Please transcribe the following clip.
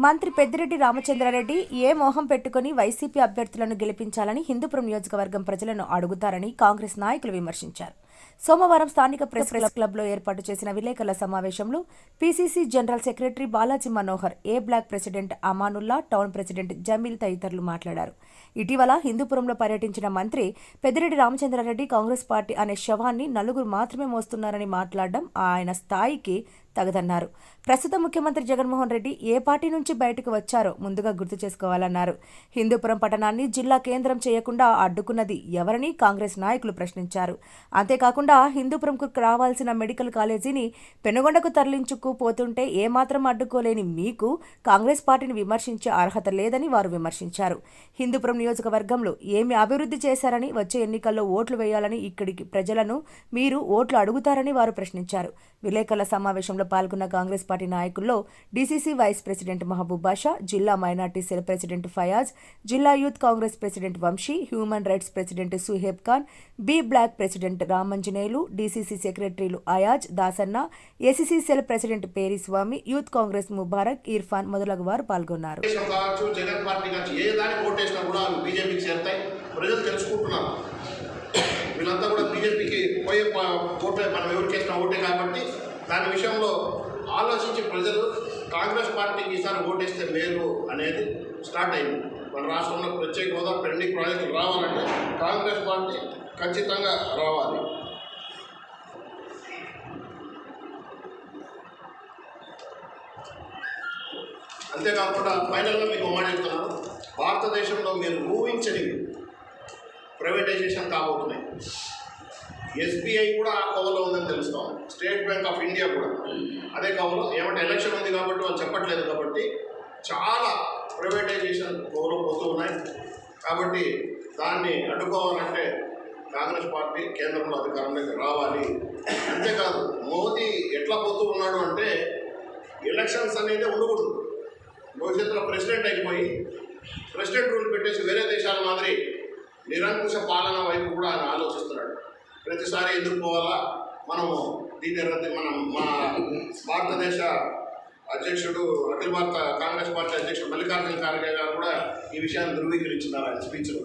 మంత్రి పెద్దిరెడ్డి రామచంద్రారెడ్డి ఏ మోహం పెట్టుకుని వైసీపీ అభ్యర్థులను గెలిపించాలని హిందూపురం నియోజకవర్గం ప్రజలను అడుగుతారని కాంగ్రెస్ నాయకులు విమర్శించారు. సోమవారం స్థానిక ప్రెస్ క్లబ్లో ఏర్పాటు చేసిన విలేకరుల సమావేశంలో PCC general secretary Balaji Manohar, A block president Amanullah, town president Jameel తదితరులు మాట్లాడారు. ఇటీవల హిందూపురంలో పర్యటించిన మంత్రి పెద్దిరెడ్డి రామచంద్రారెడ్డి కాంగ్రెస్ పార్టీ అనే శవాన్ని నలుగురు మాత్రమే మోస్తున్నారని మాట్లాడడం ఆయన స్థాయికి తగదన్నారు. ప్రస్తుత ముఖ్యమంత్రి జగన్మోహన్ రెడ్డి ఏ పార్టీ నుంచి బయటకు వచ్చారో ముందుగా గుర్తు చేసుకోవాలన్నారు. హిందూపురం పట్టణాన్ని జిల్లా కేంద్రం చేయకుండా అడ్డుకున్నది ఎవరని కాంగ్రెస్ నాయకులు ప్రశ్నించారు. అంతేకాకుండా హిందూపురంకు రావాల్సిన మెడికల్ కాలేజీని పెనుగొండకు తరలించుకుపోతుంటే ఏమాత్రం అడ్డుకోలేని మీకు కాంగ్రెస్ పార్టీని విమర్శించే అర్హత లేదని వారు విమర్శించారు. హిందూపురం నియోజకవర్గంలో ఏమి అభివృద్ధి చేశారని, వచ్చే ఎన్నికల్లో ఓట్లు వేయాలని ఇక్కడికి ప్రజలను మీరు ఓట్లు అడుగుతారని వారు ప్రశ్నించారు. విలేకరుల సమావేశంలో పాల్గొన్న కాంగ్రెస్ పార్టీ నాయకుల్లో DCC vice president Mahaboob Basha, జిల్లా మైనార్టీ సెల్ ప్రెసిడెంట్ ఫయాజ్, జిల్లా youth Congress president Vamsi, human rights president Suheb Khan, B block president Ramanjaneyulu, DCC సెక్రటరీలు Ayaz, Dasanna, ACC cell president Periswamy, youth Congress Mubarak, Irfan మొదలగు వారు పాల్గొన్నారు. వీళ్ళంతా కూడా బీజేపీకి పోయే ఓటే మనం ఎవరు చేసిన ఓటే కాబట్టి దాని విషయంలో ఆలోచించి ప్రజలు కాంగ్రెస్ పార్టీకి ఈసారి ఓటేస్తే మేలు అనేది స్టార్ట్ అయింది. మన రాష్ట్రంలో ప్రత్యేక హోదా పెండింగ్ ప్రాజెక్టులు రావాలంటే కాంగ్రెస్ పార్టీ ఖచ్చితంగా రావాలి. అంతేకాకుండా ఫైనల్గా మీకు మాట చెప్తున్నాను, భారతదేశంలో మీరు ఊహించని ప్రైవేటైజేషన్ కాబోతున్నాయి. ఎస్బీఐ కూడా ఆ కవలో ఉందని తెలుస్తాం, స్టేట్ బ్యాంక్ ఆఫ్ ఇండియా కూడా అదే కవలో. ఏమంటే ఎలక్షన్ ఉంది కాబట్టి వాళ్ళు చెప్పట్లేదు కాబట్టి చాలా ప్రైవేటైజేషన్ కవలో పోతూ ఉన్నాయి. కాబట్టి దాన్ని అడ్డుకోవాలంటే కాంగ్రెస్ పార్టీ కేంద్రంలో అధికారంలోకి రావాలి. అంతేకాదు, మోదీ ఎట్లా పోతూ ఉన్నాడు అంటే ఎలక్షన్స్ అనేది ఉండకూడదు. భవిష్యత్తులో ప్రెసిడెంట్ అయిపోయి ప్రెసిడెంట్ రూల్ పెట్టేసి వేరే దేశాల మాదిరి నిరంకుశ పాలన వైపు కూడా ఆయన ఆలోచిస్తున్నాడు. ప్రతిసారి ఎందుకు పోవాలా, మనము దీన్ని మా భారతదేశ అధ్యక్షుడు, అఖిల భారత కాంగ్రెస్ పార్టీ అధ్యక్షుడు మల్లికార్జున ఖార్గే గారు కూడా ఈ విషయాన్ని ధృవీకరించినారు ఆయన స్పీచ్లో.